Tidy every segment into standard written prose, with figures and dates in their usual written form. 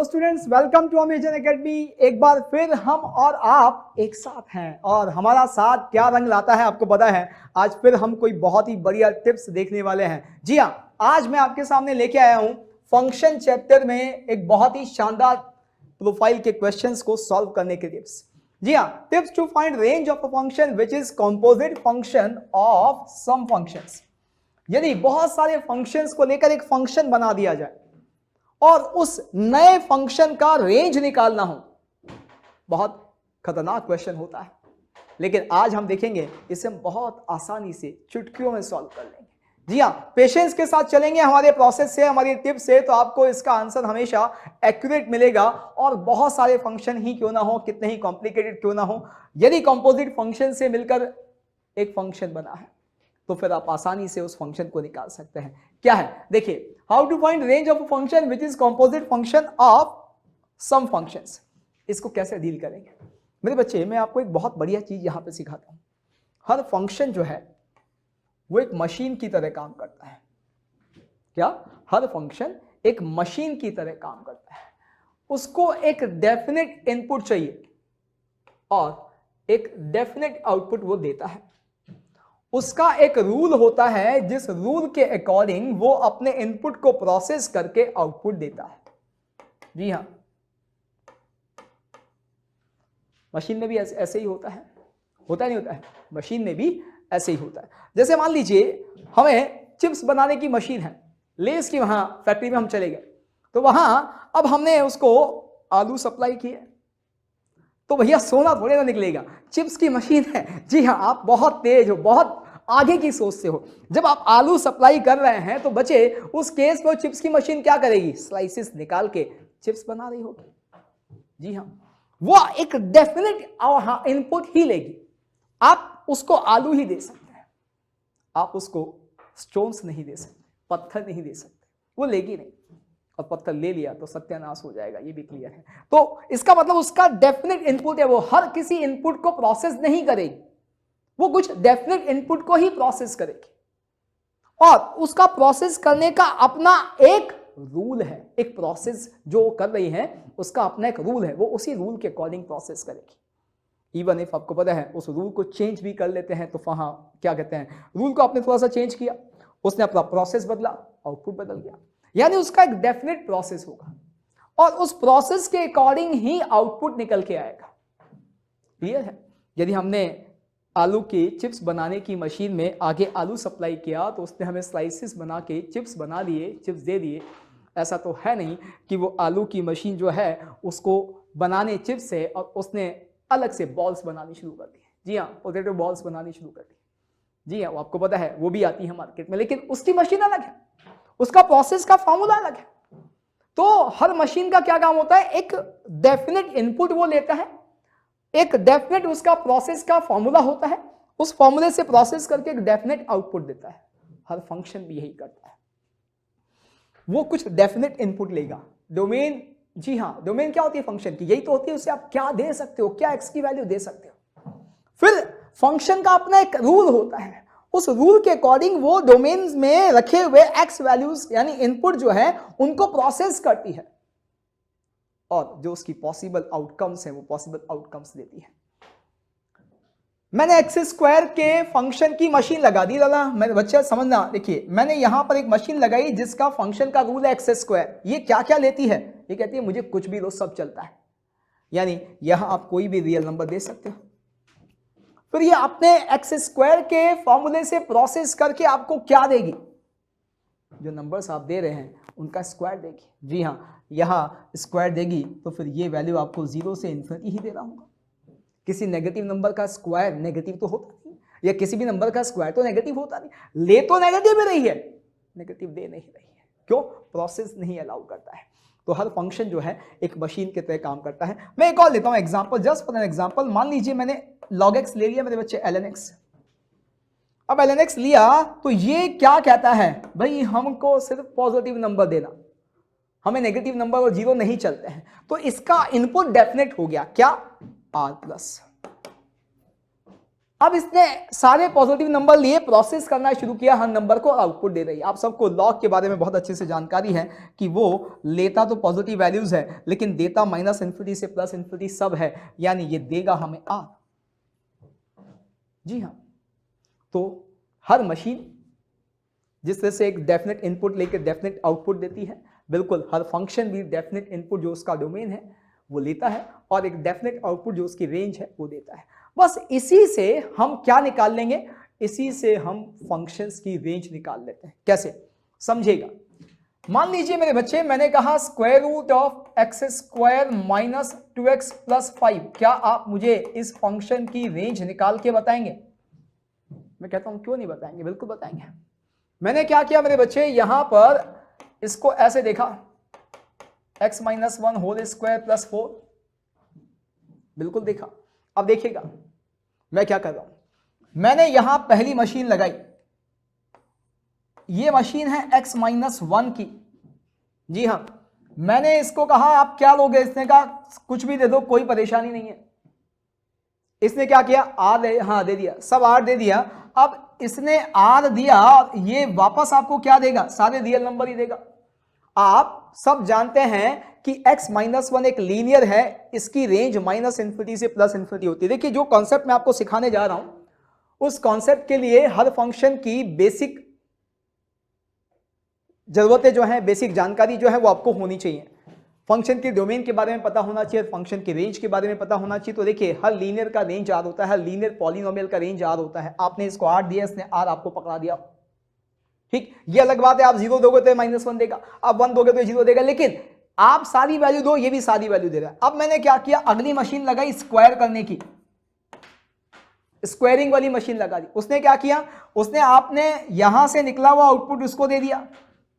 Hello students, welcome to Amazon academy. एक बार फिर हम और आप एक साथ हैं और हमारा साथ क्या रंग लाता है आपको पता है। आज फिर हम कोई बहुत ही बढ़िया टिप्स देखने वाले हैं। जी हाँ, आज मैं आपके सामने लेके आया हूं फंक्शन चैप्टर में एक बहुत ही शानदार प्रोफाइल के क्वेश्चंस को सॉल्व करने के टिप्स। जी हाँ, tips to find range of a function which is composite function of some functions. यदि बहुत सारे फंक्शंस को लेकर एक फंक्शन बना दिया जाए और उस नए फंक्शन का रेंज निकालना हो, बहुत खतरनाक क्वेश्चन होता है, लेकिन आज हम देखेंगे इसे हम बहुत आसानी से चुटकियों में सॉल्व कर लेंगे। जी हाँ, पेशेंस के साथ चलेंगे हमारे प्रोसेस से, हमारी टिप्स से, तो आपको इसका आंसर हमेशा एक्यूरेट मिलेगा। और बहुत सारे फंक्शन ही क्यों ना हो, कितने ही कॉम्प्लिकेटेड क्यों ना हो, यदि कंपोजिट फंक्शन से मिलकर एक फंक्शन बना है तो फिर आप आसानी से उस फंक्शन को निकाल सकते हैं। क्या है, देखिए, how to find range of a function which is composite function of some functions. इसको कैसे डील करेंगे मेरे बच्चे, मैं आपको एक बहुत बढ़िया चीज यहां पे सिखाता हूं। हर फंक्शन जो है वो एक मशीन की तरह काम करता है। क्या? हर फंक्शन एक मशीन की तरह काम करता है। उसको एक डेफिनेट इनपुट चाहिए और एक डेफिनेट आउटपुट वो देता है। उसका एक रूल होता है, जिस रूल के अकॉर्डिंग वो अपने इनपुट को प्रोसेस करके आउटपुट देता है। जी हां, मशीन में भी ऐसे ही होता है नहीं होता है? मशीन में भी ऐसे ही होता है। जैसे मान लीजिए हमें चिप्स बनाने की मशीन है, लेस की, वहां फैक्ट्री में हम चले गए, तो वहां अब हमने उसको आलू सप्लाई किए, तो भैया सोना थोड़े ना निकलेगा, चिप्स की मशीन है। जी हाँ, आप बहुत तेज हो, बहुत आगे की सोच से हो। जब आप आलू सप्लाई कर रहे हैं तो बचे उस केस में चिप्स की मशीन क्या करेगी? स्लाइसेस निकाल के चिप्स बना रही होगी। जी हाँ, वो एक डेफिनेट इनपुट ही लेगी। आप उसको आलू ही दे सकते हैं, आप उसको स्टोन्स नहीं दे सकते, पत्थर नहीं दे सकते, वो लेगी नहीं। और पत्थर ले लिया तो सत्यानाश हो जाएगा, ये भी क्लियर है। तो इसका मतलब उसका डेफिनेट इनपुट है, वो हर किसी इनपुट को प्रोसेस नहीं करेगी, वो कुछ डेफिनेट इनपुट को ही प्रोसेस करेगी। और उसका प्रोसेस करने का अपना एक रूल है। एक प्रोसेस जो कर रही है उसका अपना एक रूल है, वो उसी रूल के अकॉर्डिंग प्रोसेस करेगी। इवन इफ आपको पता है उस रूल को चेंज भी कर लेते हैं तो वहां क्या कहते हैं, रूल को आपने थोड़ा सा चेंज किया, उसने अपना प्रोसेस बदला, आउटपुट बदल गया। यानी उसका एक डेफिनेट प्रोसेस होगा और उस प्रोसेस के अकॉर्डिंग ही आउटपुट निकल के आएगा। क्लियर है? यदि हमने आलू के चिप्स बनाने की मशीन में आगे आलू सप्लाई किया तो उसने हमें स्लाइसेस बना के चिप्स बना दिए, चिप्स दे दिए। ऐसा तो है नहीं कि वो आलू की मशीन जो है उसको बनाने चिप्स है और उसने अलग से बॉल्स बनानी शुरू कर दी। जी हाँ, पोटैटो बॉल्स बनानी शुरू कर दी। जी हाँ, वो आपको पता है, वो भी आती है मार्केट में, लेकिन उसकी मशीन अलग है, उसका प्रोसेस का फॉर्मूला अलग है। तो हर मशीन का क्या काम होता है, एक डेफिनेट इनपुट वो लेता है, एक डेफिनेट उसका प्रोसेस का फॉर्मूला होता है, उस फॉर्मूले से प्रोसेस करके एक डेफिनेट आउटपुट देता है। हर फंक्शन भी यही करता है, वो कुछ डेफिनेट इनपुट लेगा। डोमेन, जी हाँ, डोमेन क्या होती है फंक्शन की? यही तो होती है, उसे आप क्या दे सकते हो, क्या एक्स की वैल्यू दे सकते हो। फिर फंक्शन का अपना एक रूल होता है, उस रूल के अकॉर्डिंग वो डोमेन में रखे हुए एक्स वैल्यूज यानी इनपुट जो है उनको प्रोसेस करती है और जो उसकी पॉसिबल आउटकम्स है वो पॉसिबल आउटकम्स देती है। मैंने एक्स स्क्वायर के फंक्शन की मशीन लगा दी दादा। मेरे बच्चे समझना, देखिए मैंने यहां पर एक मशीन लगाई जिसका फंक्शन का रूल है एक्स स्क्वायर। ये क्या क्या लेती है? ये कहती है मुझे कुछ भी दो, सब चलता है। यानी यहां आप कोई भी रियल नंबर दे सकते हो। फिर ये अपने एक्स स्क्वायर के फॉर्मूले से प्रोसेस करके आपको क्या देगी? जो नंबर्स आप दे रहे हैं उनका स्क्वायर देगी। जी हाँ, यहां स्क्वायर देगी तो फिर ये वैल्यू आपको 0 से इन्फिनिटी ही देना होगा। किसी नेगेटिव नंबर का स्क्वायर नेगेटिव तो होता नहीं, या किसी भी नंबर का स्क्वायर तो नेगेटिव होता नहीं। ले तो नेगेटिव ही रही है, नेगेटिव दे नहीं रही है। क्यों? प्रोसेस नहीं अलाउ करता है। तो हर फंक्शन जो है एक मशीन की तरह काम करता है। मैं एक और लेता हूं example, just for an example. मान लीजिए मैंने log x ले लिया मेरे बच्चे, ln x। अब ln x लिया तो ये क्या कहता है? भाई हमको सिर्फ पॉजिटिव नंबर देना, हमें नेगेटिव नंबर और 0 नहीं चलते हैं। तो इसका इनपुट डेफिनेट हो गया, क्या? r plus. अब इसने सारे पॉजिटिव नंबर लिए, प्रोसेस करना शुरू किया, हर नंबर को आउटपुट दे रही है। आप सबको लॉग के बारे में बहुत अच्छे से जानकारी है कि वो लेता तो पॉजिटिव वैल्यूज है लेकिन देता माइनस इन्फिनिटी से प्लस इन्फिनिटी सब है, यानी ये देगा हमें आर। जी हाँ, तो हर मशीन जिस तरह से एक डेफिनेट इनपुट लेकर डेफिनेट आउटपुट देती है, बिल्कुल हर फंक्शन भी डेफिनेट इनपुट जो उसका डोमेन है वो लेता है और एक डेफिनेट आउटपुट जो उसकी रेंज है वो देता है। बस इसी से हम क्या निकाल लेंगे, इसी से हम फंक्शंस की रेंज निकाल लेते हैं। कैसे समझेगा, मान लीजिए मेरे बच्चे मैंने कहा square root of x square minus 2x plus 5, क्या आप मुझे इस फंक्शन की रेंज निकाल के बताएंगे? मैं कहता हूं क्यों नहीं बताएंगे, बिल्कुल बताएंगे। मैंने क्या किया मेरे बच्चे, यहां पर इसको ऐसे देखा x minus 1 whole square plus 4, बिल्कुल देखा। अब देखिएगा मैं क्या कर रहा हूं, मैंने यहां पहली मशीन लगाई, ये मशीन है x माइनस 1 की। जी हां, मैंने इसको कहा आप क्या लोगे, इसने कहा कुछ भी दे दो कोई परेशानी नहीं है। इसने क्या किया, आर दे दिया, सब आर दे दिया। अब इसने आर दिया, ये वापस आपको क्या देगा, सारे रियल नंबर ही देगा। आप सब जानते हैं कि x माइनस 1 एक लीनियर है, इसकी रेंज माइनस इन्फिनिटी से प्लस इन्फिनिटी होती है। देखिए जो कॉन्सेप्ट मैं आपको सिखाने जा रहा हूं उस कॉन्सेप्ट के लिए हर फंक्शन की बेसिक जरूरतें जो है, बेसिक जानकारी जो है वो आपको होनी चाहिए। फंक्शन के डोमेन के बारे में पता होना चाहिए, फंक्शन की रेंज के बारे में पता होना चाहिए। तो देखिए हर लीनियर का रेंज आर होता है, हर लीनियर पॉलिनोमियल का रेंज आर होता है। आपने इसको आर दिया, इसने आर आपको पकड़ा दिया, ठीक। ये अलग बात है, आप 0 दोगे तो माइनस 1 देगा, आप 1 दोगे तो 0 देगा, लेकिन आप सारी वैल्यू दो, ये भी सारी वैल्यू दे रहा है। अब मैंने क्या किया, अगली मशीन लगाई स्क्वायर करने की, स्क्वायरिंग वाली मशीन लगा दी। उसने क्या किया, उसने आपने यहां से निकला हुआ आउटपुट उसको दे दिया।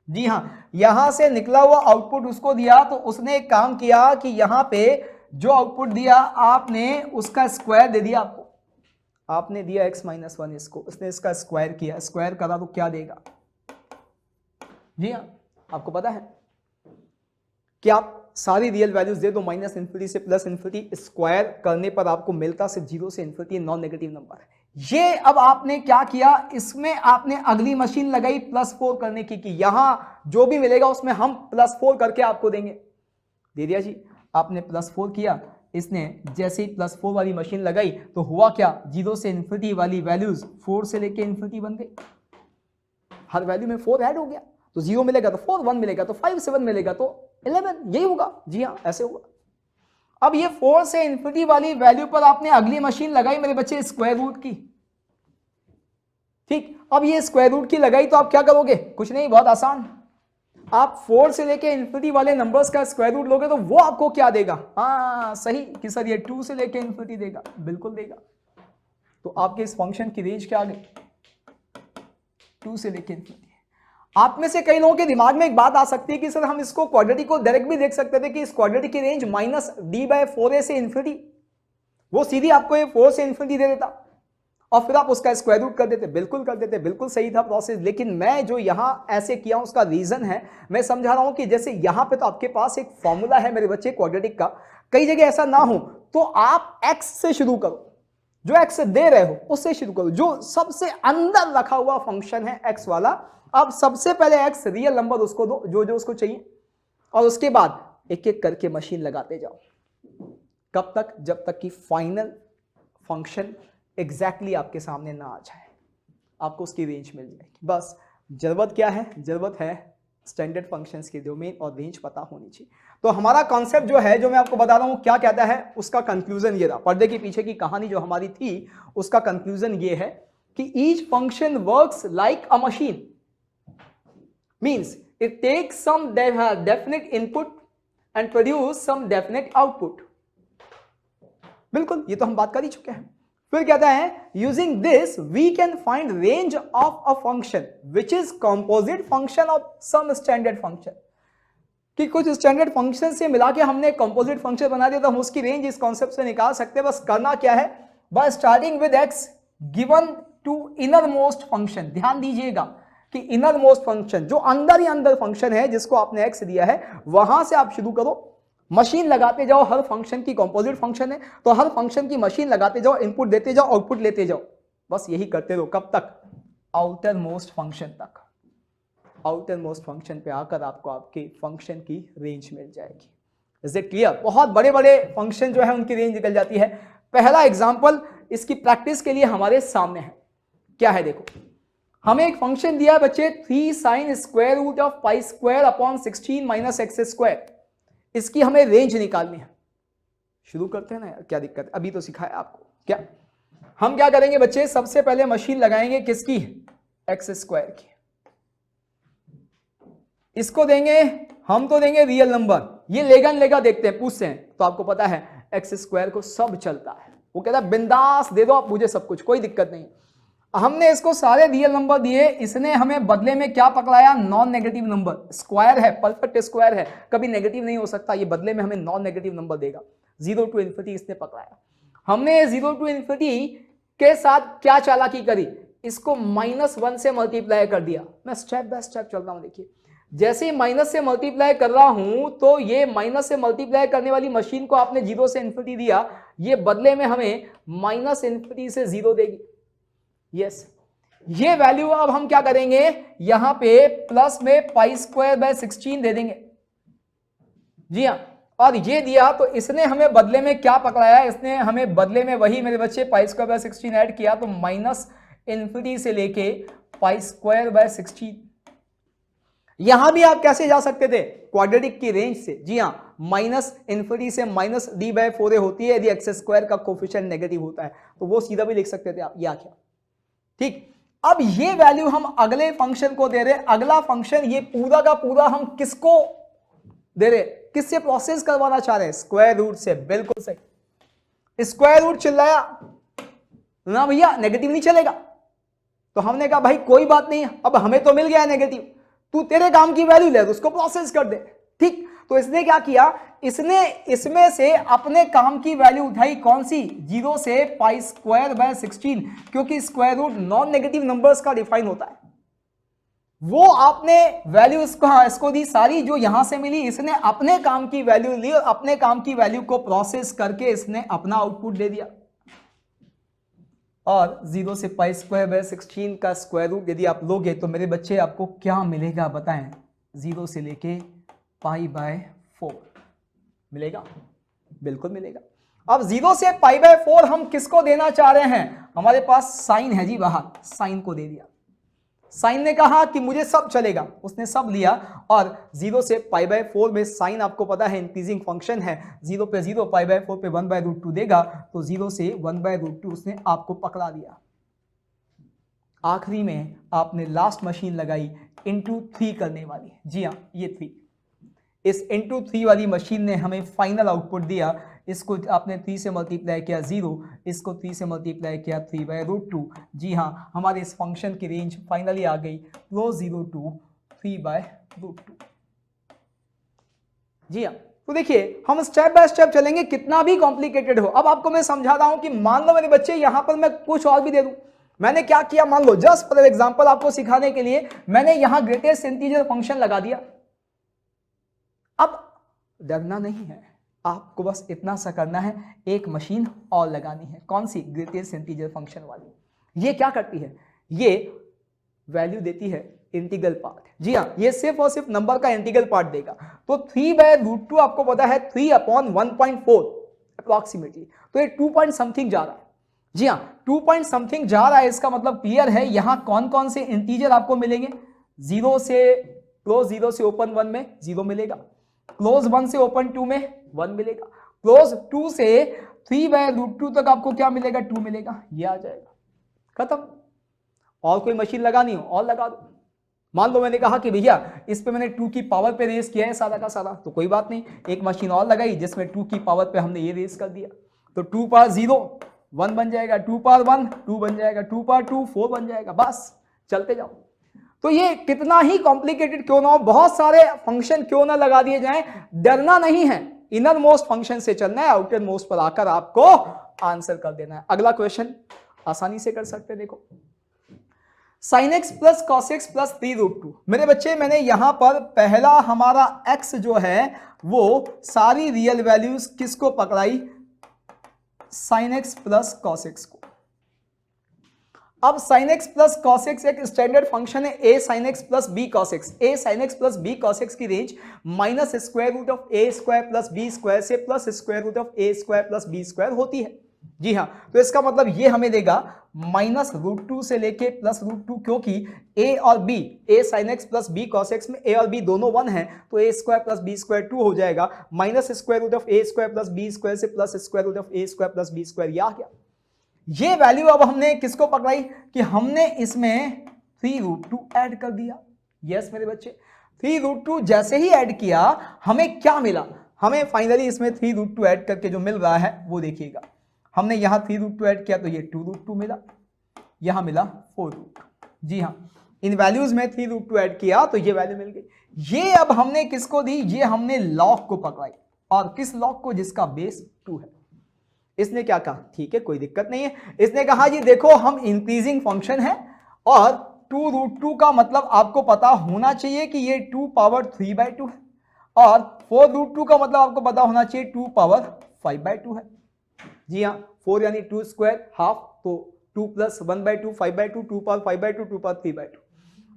जी हां, यहां से निकला हुआ आउटपुट उसको दिया, तो उसने एक काम किया कि यहां पे जो आउटपुट दिया आपने उसका स्क्वायर दे दिया। आपने दिया x माइनस 1 इसको, उसने इसका स्क्वायर किया, स्क्वायर करा तो क्या देगा। जी हाँ, आपको पता है कि आप सारी रियल वैल्यूज दे दो माइनस इन्फिनिटी से प्लस इन्फिनिटी, स्क्वायर करने पर आपको मिलता सिर्फ 0 से इन्फिनिटी, नॉन नेगेटिव नंबर है ये। अब आपने क्या किया, इसमें आपने अगली मशीन लगाई प्लस 4 करने की, कि यहां जो भी मिलेगा उसमें हम प्लस 4 करके आपको देंगे। दे दिया जी, आपने प्लस 4 किया, इसने जैसे ही प्लस 4 वाली मशीन लगाई तो हुआ क्या, 0 से इन्फिनिटी वाली वैल्यूज 4 से लेके इन्फिनिटी बन गई। हर वैल्यू में 4 ऐड हो गया, तो 0 मिलेगा तो 4, 1 मिलेगा तो 5, 7 मिलेगा तो 11, यही होगा। जी हाँ, ऐसे होगा। अब ये 4 से इन्फिनिटी वाली वैल्यू पर आपने अगली मशीन लगाई मेरे बच्चे स्क्वायर रूट की, ठीक। अब ये स्क्वायर रूट की लगाई तो आप क्या करोगे, कुछ नहीं, बहुत आसान, आप 4 से लेके इन्फिनिटी वाले नंबर्स का स्क्वायर रूट लोगे तो वो आपको क्या देगा, हाँ सही कि सर ये 2 से लेके इन्फिनिटी देगा, बिल्कुल देगा। तो आपके इस फंक्शन की रेंज क्या आ गई, 2 से लेके इन्फिनिटी। आप में से कई लोगों के दिमाग में एक बात आ सकती है कि सर हम इसको क्वाड्रेटिक को डायरेक्ट भी देख सकते थे कि इस क्वाड्रेटिक की रेंज माइनस d/4a से इन्फिनिटी, वो सीधी आपको ये 4 से इन्फिनिटी दे देता और फिर आप उसका स्क्वायर रूट कर देते, बिल्कुल कर देते, बिल्कुल सही था प्रोसेस। लेकिन मैं जो यहां ऐसे किया उसका रीजन है, मैं समझा रहा हूं कि जैसे यहां पे तो आपके पास एक फॉर्मूला है मेरे बच्चे क्वाड्रेटिक का, कई जगह ऐसा ना हो तो आप x से शुरू करो, जो x दे रहे हो उससे शुरू करो, जो सबसे अंदर रखा हुआ फंक्शन है x वाला। अब सबसे पहले x रियल नंबर उसको दो जो जो उसको चाहिए, और उसके बाद एक एक करके मशीन लगाते जाओ। कब तक, जब तक कि फाइनल फंक्शन एग्जैक्टली आपके सामने ना आ जाए, आपको उसकी रेंज मिल जाएगी। बस जरूरत क्या है, जरूरत है स्टैंडर्ड फंक्शंस के डोमेन और रेंज पता होनी चाहिए। तो हमारा कॉन्सेप्ट जो है, जो मैं आपको बता रहा हूं क्या कहता है, उसका कंक्लूजन ये रहा। पर्दे के पीछे की कहानी जो हमारी थी उसका कंक्लूजन ये है कि each function works like a machine, means it takes some definite input and produce some definite output। बिल्कुल, ये तो हम बात कर ही चुके हैं। फिर कहता है using this we can find range of a function which is composite function of some standard function, कि कुछ स्टैंडर्ड फंक्शन से मिला के हमने कंपोजिट फंक्शन बना दिया तो हम उसकी रेंज इस कॉन्सेप्ट से निकाल सकते हैं। बस करना क्या है, by starting with x given to inner most function. ध्यान दीजिएगा कि इनर मोस्ट फंक्शन जो अंदर ही अंदर फंक्शन है जिसको आपने x दिया है, वहां से आप शुरू करो। मशीन लगाते जाओ, हर फंक्शन की कंपोजिट फंक्शन है तो हर फंक्शन की मशीन लगाते जाओ, इनपुट देते जाओ, आउटपुट लेते जाओ, बस यही करते रहो। कब तक? आउटर मोस्ट फंक्शन तक। आउटर मोस्ट फंक्शन पे आकर आपको आपके फंक्शन की रेंज मिल जाएगी। Is it clear? बहुत बड़े बड़े फंक्शन जो है उनकी रेंज निकल जाती है। पहला एग्जांपल इसकी प्रैक्टिस के लिए हमारे सामने है, क्या है देखो, हमें एक फंक्शन दिया है बच्चे 3 sin square root of pi square upon 16 minus x square. इसकी हमें रेंज निकालनी है। शुरू करते हैं ना यार, क्या दिक्कत है, अभी तो सिखाया आपको। क्या हम क्या करेंगे बच्चे, सबसे पहले मशीन लगाएंगे किसकी? एक्स स्क्वायर की। इसको देंगे, हम तो देंगे रियल नंबर, ये लेगा देखते हैं, पूछते हैं तो आपको पता है एक्स स्क्वायर को सब चलता है, वो कहता है बिंदास दे दो आप मुझे सब कुछ, कोई दिक्कत नहीं। हमने इसको सारे रियल नंबर दिए, इसने हमें बदले में क्या पकड़ाया? Non negative number. स्क्वायर है, परफेक्ट स्क्वायर है, कभी नेगेटिव नहीं हो सकता, ये बदले में हमें नॉन नेगेटिव नंबर देगा। 0 to इन्फिनिटी इसने पकड़ाया। हमने 0 to इन्फिनिटी के साथ क्या चालाकी करी? इसको -1 से मल्टीप्लाई कर दिया। मैं स्टेप बाय स्टेप चल रहा हूं, देखिए जैसे ही माइनस से मल्टीप्लाई कर रहा हूं तो ये माइनस से मल्टीप्लाई करने वाली मशीन को आपने 0 से इन्फिनिटी दिया, ये बदले में हमें -इन्फिनिटी से 0 देगी। यस, ये वैल्यू अब हम क्या करेंगे, यहां पे प्लस में पाई स्क्वायर बाय 16 दे देंगे। जी हाँ, और ये दिया तो इसने हमें बदले में क्या पकड़ाया? इसने हमें बदले में वही मेरे बच्चे पाई स्क्वायर बाय 16 ऐड किया, तो -इन्फिनिटी से लेके पाई स्क्वायर बाय 16। यहां भी आप कैसे जा सकते थे? क्वाड्रेटिक की रेंज से। जी हां, -इन्फिनिटी से -d/4 होती है यदि एक्स स्क्वायर का कोफिशिएंट नेगेटिव होता है, तो वो सीधा भी लिख सकते थे आप, या क्या? ठीक, अब ये वैल्यू हम अगले फंक्शन को दे रहे। अगला फंक्शन ये पूरा का पूरा हम किसको दे रहे? किससे प्रोसेस करवाना चाह रहे हैं? स्क्वायर रूट से। बिल्कुल सही, स्क्वायर रूट चिल्लाया ना भैया, नेगेटिव नहीं चलेगा। तो हमने कहा भाई कोई बात नहीं, अब हमें तो मिल गया नेगेटिव, तू तेरे काम की वैल्यू ले उसको प्रोसेस कर दे। ठीक, तो इसने क्या किया, इसने इसमें से अपने काम की वैल्यू उठाई, कौन सी? 0 से पाई स्क्वायर बाय 16, क्योंकि square root non negative numbers का डिफाइन होता है। वो आपने वैल्यू इसको दी सारी जो यहां से मिली, इसने अपने काम की वैल्यू ली और अपने काम की वैल्यू को प्रोसेस करके इसने अपना आउटपुट दे दिया। और 0 से पाई स्क्वायर बाय 16 का स्क्वायर रूट यदि आप लोगे तो मेरे बच्चे आपको क्या मिलेगा बताएं? 0 से लेके पाई बाय 4 मिलेगा, बिल्कुल मिलेगा। अब 0 से पाई बाय 4 हम किसको देना चाह रहे हैं? हमारे पास साइन है जी बाहर, साइन को दे दिया। साइन ने कहा कि मुझे सब चलेगा, उसने सब लिया। और 0 से पाई बाय 4 में साइन आपको पता है इंक्रीजिंग फंक्शन है, 0 पे 0, पाई बाय 4 पे 1/√2 देगा, तो 0 से 1/√2 उसने आपको पकड़ा दिया। आखिरी में आपने लास्ट मशीन लगाई इंटू 3 करने वाली। जी हाँ, ये 3, इस इंटू 3 वाली मशीन ने हमें फाइनल आउटपुट दिया। इसको आपने 3 से मल्टीप्लाई किया 0, इसको 3 से मल्टीप्लाई किया 3/√2। जी हाँ, हमारे इस फंक्शन की रेंज फाइनली आ गई क्लोज 0 to 3/√2। जी हाँ, तो देखिए हम स्टेप बाय स्टेप चलेंगे, कितना भी कॉम्प्लिकेटेड हो। अब आपको मैं समझा रहा हूं कि मान लो मेरे बच्चे यहां पर मैं कुछ और भी दे दूं। मैंने क्या किया, मान लो जस्ट फॉर एग्जांपल आपको सिखाने के लिए मैंने यहां ग्रेटेस्ट इंटीजर फंक्शन लगा दिया। अब डरना नहीं है, आपको बस इतना सा करना है, एक मशीन और लगानी है। कौन सी? ग्रेटेस्ट इंटीजर फंक्शन वाली। ये क्या करती है? ये वैल्यू देती है इंटीग्रल पार्ट। जी हाँ, ये सिर्फ और सिर्फ नंबर का इंटीग्रल पार्ट देगा। तो 3/√2 आपको पता है 3/1.4 अप्रोक्सीमेटली, तो ये 2 पॉइंट समथिंग जा रहा है। जी हाँ, 2 पॉइंट समथिंग जा रहा है, इसका मतलब क्लियर है। यहां कौन कौन से इंटीजर आपको मिलेंगे? 0 से क्लोज 0 से ओपन 1 में 0 मिलेगा, क्लोज 1 से ओपन 2 में 1 मिलेगा, क्लोज 2 से 3/√2 तक आपको क्या मिलेगा? 2 मिलेगा। ये आ जाएगा, खत्म। और कोई मशीन लगानी हो और लगा दो। मान लो मैंने कहा कि भैया इस पे मैंने 2 की पावर पे रेस किया है सारा का सारा, तो कोई बात नहीं, एक मशीन और लगाई जिसमें 2 की पावर पे हमने ये रेस कर दिया, तो 2 पावर 0 1 बन जाएगा, 2 पावर 1 2 बन जाएगा, 2 पावर 2 4 बन जाएगा, बस चलते जाओ। तो ये कितना ही कॉम्प्लिकेटेड क्यों ना हो, बहुत सारे फंक्शन क्यों ना लगा दिए जाएं, डरना नहीं है। इनर मोस्ट फंक्शन से चलना है, आउटर मोस्ट पर आकर आपको आंसर कर देना है। अगला क्वेश्चन आसानी से कर सकते हैं। देखो sign x plus cos x plus 3√2। मेरे बच्चे मैंने यहां पर पहला हमारा x जो है वो सारी रियल वैल्यूज किसको पकड़ाई, sine x plus cos x को। अब sine x plus cos x एक स्टैंडर्ड फंक्शन है, a sine x plus b cos x. A sine x plus b cos x की range minus square root of a square plus b square से plus square root of a square plus b square होती है। जी हाँ, तो इसका मतलब ये हमें देगा -√2 से लेके +√2, क्योंकि a और b, a sin x plus b cos x में a और b दोनों 1 है, तो a square plus b square 2 हो जाएगा, minus square root of a square plus b square से plus square root of a square plus b square. ये आ गया। ये वैल्यू अब हमने किसको पकड़ाई कि हमने इसमें 3√2 ऐड कर दिया। यस मेरे बच्चे, 3√2 जैसे ही ऐड किया हमें क्या मिला, हमें फाइनली इसमें 3√2 ऐड करके जो मिल रहा है वो देखिएगा। हमने यहां 3√2 ऐड किया तो ये 2√2 मिला, यहां मिला 4√2। जी हाँ, इन वैल्यूज में 3√2 ऐड किया तो ये वैल्यू मिल गई। ये अब हमने किसको दी, ये हमने लॉग को पकड़ाई। और किस लॉग को, जिसका बेस 2 है। इसने क्या कहा, ठीक है कोई दिक्कत नहीं है, इसने कहा जी देखो हम इंक्रीजिंग फंक्शन है और 2√2 का मतलब आपको पता होना चाहिए कि ये 2 पावर 3/2 है और 4√2 का मतलब आपको पता होना चाहिए 2 पावर 5/2 है। जी हाँ, 4 यानी 2 स्क्वायर हाफ, तो 2 प्लस 1/2 5/2, 2 पावर 5/2, 2 पावर 3/2।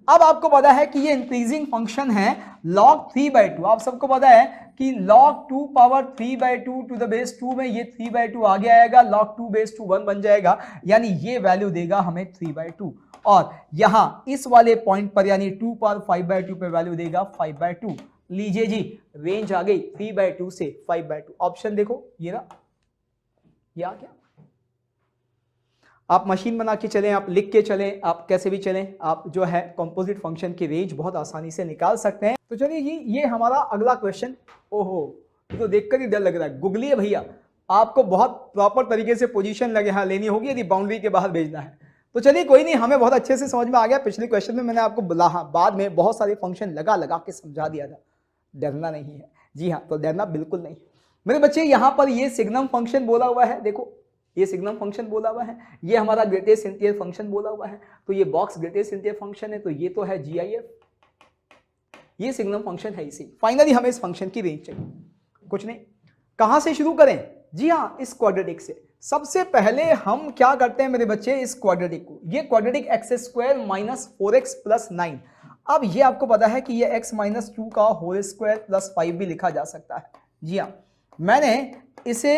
अब आपको पता है कि ये इंक्रीजिंग फंक्शन है log 3/2। आप सबको पता है कि log 2 power 3/2 to the base 2 में ये 3/2 आगे आएगा, log 2 बेस 2 1 बन जाएगा, यानी ये वैल्यू देगा हमें 3/2। और यहां इस वाले पॉइंट पर यानी 2 पावर 5/2 पे वैल्यू देगा 5/2। लीजिए जी, रेंज आ गई 3/2 से 5/2। ऑप्शन देखो ये रहा, ये आ गया। आप मशीन बना के चलें, आप लिख के चलें, आप कैसे भी चलें, आप जो है कंपोजिट फंक्शन की रेंज बहुत आसानी से निकाल सकते हैं। तो चलिए जी, ये हमारा अगला क्वेश्चन। ओहो, ये तो देखकर ही डर लग रहा है। गूगली है भैया, आपको बहुत प्रॉपर तरीके से पोजीशन लगे हाँ लेनी होगी यदि बाउंड्री के बाहर भेजना है। तो चलिए कोई नहीं, हमें बहुत अच्छे से समझ में आ गया। पिछले क्वेश्चन में मैंने आपको बाद में बहुत सारे फंक्शन लगा लगा के समझा दिया था। डरना नहीं है। जी हाँ, तो डरना बिल्कुल नहीं। मेरे बच्चे यहां पर ये सिग्नम फंक्शन बोला हुआ है, देखो ये सिग्नम फंक्शन बोला हुआ है, ये हमारा ग्रेटेस्ट इंटीजर फंक्शन बोला हुआ है, तो ये बॉक्स ग्रेटेस्ट इंटीजर फंक्शन है, तो ये तो है GIF, ये सिग्नम फंक्शन है इसी। फाइनली हमें इस फंक्शन की रेंज चाहिए। कुछ नहीं, कहां से शुरू करें, जी हाँ इस क्वाड्रेटिक से। सबसे पहले हम क्या करते हैं मेरे बच्चे, इस क्वाड्रेटिक को, ये quadratic x² minus 4x plus 9। अब ये आपको पता है कि ये x माइनस 2 का होल स्क्वायर प्लस 5 भी लिखा जा सकता है। जी हाँ, मैंने इसे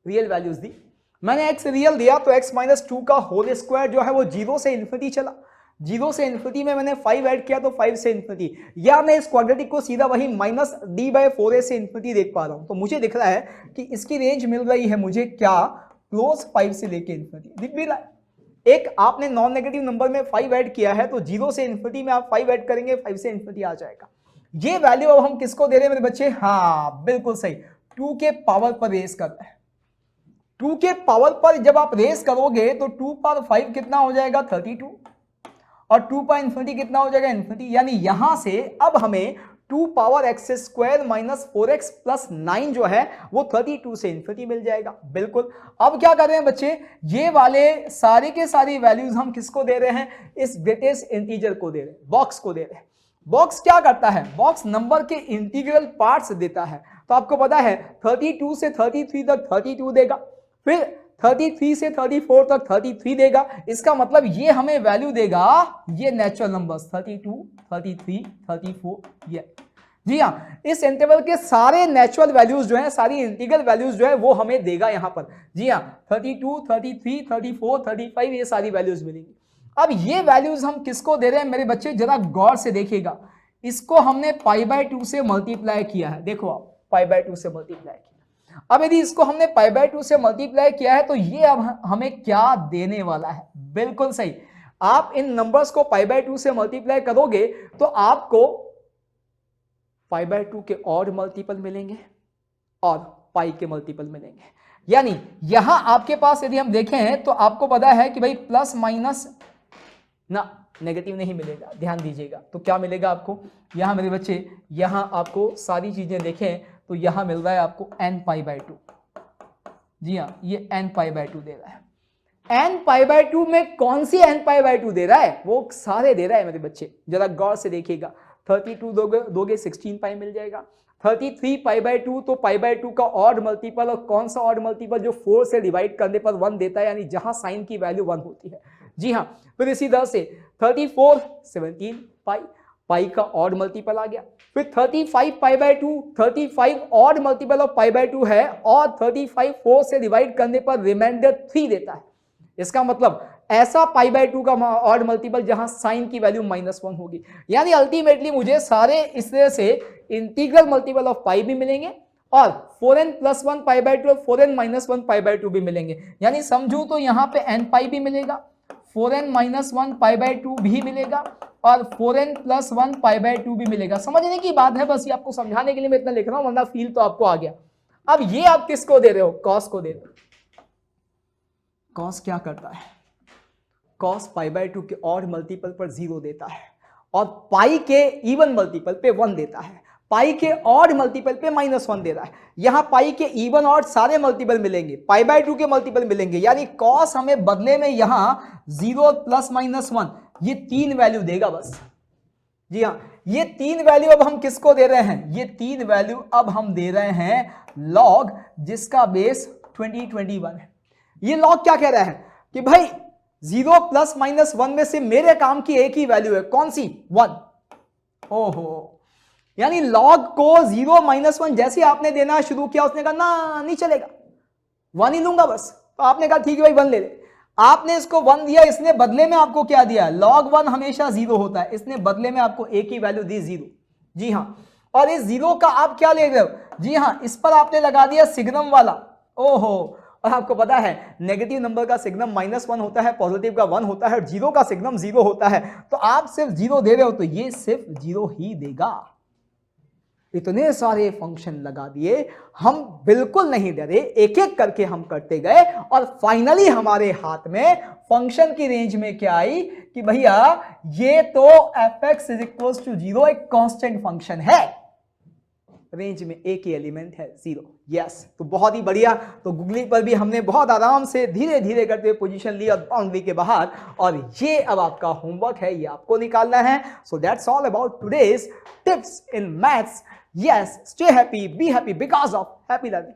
रियल वैल्यूज दी, मैंने x रियल दिया तो x माइनस 2 का होल स्क्वायर जो है वो 0 से इन्फिनिटी चला, 0 से इन्फिनिटी में मैंने 5 ऐड किया तो 5 से इन्फिनिटी, या मैं इस क्वाड्रेटिक को सीधा वही -d/4a से इन्फिनिटी देख पा रहा हूं। तो मुझे दिख रहा है कि इसकी रेंज मिल रही है मुझे क्या, क्लोज 5 से लेके इन्फिनिटी दिख भी रहा है। एक आपने नॉन नेगेटिव नंबर में 5 ऐड किया है तो 0 से इन्फिनिटी में आप 5 ऐड करेंगे, 5 से इन्फिनिटी आ जाएगा। ये वैल्यू अब हम किसको दे रहे हैं मेरे बच्चे, हाँ बिल्कुल सही, 2 के पावर पर रेस करता है। 2 के पावर पर जब आप रेस करोगे तो 2 पावर 5 कितना हो जाएगा, 32, और 2 पावर इन्फिनिटी कितना हो जाएगा, इन्फिनिटी। यानी यहां से अब हमें 2 power x² minus 4x plus 9 जो है वो 32 से इन्फिनिटी मिल जाएगा। बिल्कुल। अब क्या कर रहे हैं बच्चे, ये वाले सारे के सारी वैल्यूज हम किसको दे रहे हैं, इस ग्रेटेस्ट इंटीजर को दे रहे हैं, बॉक्स को दे रहे हैं। बॉक्स क्या करता है, बॉक्स नंबर के इंटीग्रल पार्ट्स देता है। तो आपको पता है 32 से 33 तक 32 देगा, फिर 33 से 34 तक 33 देगा। इसका मतलब ये हमें वैल्यू देगा, ये नेचुरल नंबर्स 32, 33, 34, ये। जी हाँ, इस इंटरवल के सारे नेचुरल वैल्यूज जो हैं, सारी इंटीग्रल वैल्यूज जो है वो हमें देगा यहां पर। जी हाँ, 32, 33, 34, 35 ये सारी वैल्यूज मिलेंगी। अब ये वैल्यूज हम किसको दे रहे हैं मेरे बच्चे, जरा गौर से देखिएगा। इसको हमने π/2 से मल्टीप्लाई किया है, देखो आप π/2 से मल्टीप्लाई किया। अब यदि इसको हमने π/2 से मल्टीप्लाई किया है तो ये अब हमें क्या देने वाला है, बिल्कुल सही। आप इन नंबर्स को π/2 से मल्टीप्लाई करोगे तो आपको π/2 के और मल्टीपल मिलेंगे और पाई के मल्टीपल मिलेंगे। यानी यहां आपके पास यदि हम देखें तो आपको पता है कि भाई प्लस माइनस ना नेगेटिव नहीं मिलेगा, ध्यान दीजिएगा। तो क्या मिलेगा आपको यहां मेरे बच्चे, यहां आपको सारी चीजें देखें तो यहां मिल रहा है आपको nπ/2। जी हाँ, ये nπ/2 दे रहा है। n पाई बाय 2 में कौन सी n पाई बाय 2 दे रहा है? वो सारे दे रहा है मेरे बच्चे, जरा गौर से देखिएगा। 32 दोगे 16 पाई मिल जाएगा। 33 पाई बाय 2 तो पाई बाय 2 का ऑड मल्टीपल, और कौन सा ऑड मल्टीपल? जो 4 से डिवाइड करने पर 1 देता है, यानी जहां साइन की वैल्यू 1 होती है। जी हाँ, फिर इसी तरह से 34 17 पाई, पाई का ऑड मल्टीपल आ गया। फिर 35 pi by 2, 35 odd multiple of pi by 2 है, और 35 4 से डिवाइड करने पर रिमाइंडर 3 देता है। इसका मतलब ऐसा पाई बाय 2 का ऑड मल्टीपल जहां साइन की वैल्यू -1 होगी। यानी अल्टीमेटली मुझे सारे इस तरह से इंटीग्रल मल्टीपल ऑफ पाई भी मिलेंगे, और 4n + 1 पाई बाय 2 और 4n - 1 पाई बाय 2 भी मिलेंगे। यानी समझू तो यहाँ पे n पाई भी मिलेगा, 4n - 1 पाई बाय 2 भी मिलेगा, और 4n + 1 पाई बाय 2 भी मिलेगा। समझने की बात है, बस ये आपको समझाने के लिए मैं इतना लिख रहा हूं, वरना फील तो आपको आ गया। अब ये आप किसको दे रहे हो? कॉस को दे रहे हो। कॉस क्या करता है? कॉस पाई बाय 2 के ऑड मल्टीपल पर 0 देता है, और पाई के इवन मल्टीपल पे 1 देता है, पाई के ऑड मल्टीपल पे -1 दे रहा है। यहां पाई के इवन ऑड सारे मल्टीपल मिलेंगे, पाई बाय 2 के मल्टीपल मिलेंगे, यानी कॉस हमें बदले में यहां 0 + -1 ये 3 वैल्यू देगा बस। जी हाँ, ये 3 वैल्यू अब हम किसको दे रहे हैं? ये 3 वैल्यू अब हम दे रहे हैं लॉग, जिसका बेस 2021 है। ये लॉग क्या कह रहा है कि भाई 0 + -1 में से मेरे काम की एक ही वैल्यू है, कौन सी? 1। ओहो, यानी लॉग को 0 - 1 जैसे आपने देना शुरू किया, उसने कहा ना नहीं चलेगा, 1 ही लूंगा बस। तो आपने कहा ठीक है भाई 1 ले ले। आपने इसको 1 दिया, इसने बदले में आपको क्या दिया? log 1 हमेशा 0 होता है, इसने बदले में आपको एक ही वैल्यू दी 0। जी हाँ, और इस 0 का आप क्या ले रहे हो? जी हाँ, इस पर आपने लगा दिया सिग्नम वाला। ओहो, और आपको पता है नेगेटिव नंबर का सिग्नम -1 होता है, पॉजिटिव का 1 होता है, और 0 का सिग्नम 0 होता है। तो आप सिर्फ 0 दे रहे हो, तो ये सिर्फ 0 ही देगा। इतने सारे फंक्शन लगा दिए, हम बिल्कुल नहीं डरे, एक एक करके हम करते गए, और फाइनली हमारे हाथ में फंक्शन की रेंज में क्या आई कि भैया ये तो fx = 0 एक कांस्टेंट फंक्शन है, रेंज में एक ही एलिमेंट है 0। यस, तो बहुत ही बढ़िया। तो गूगली पर भी हमने बहुत आराम से धीरे धीरे करते हुए पोजीशन ली और बाउंड्री के बाहर, और ये अब आपका होमवर्क है, ये आपको निकालना है। So that's all about today's tips in maths. Yes, stay happy, be happy because of happy learning.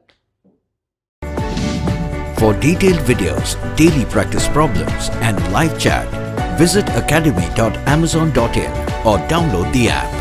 For detailed videos, daily practice problems and live chat, visit academy.amazon.in or download the app.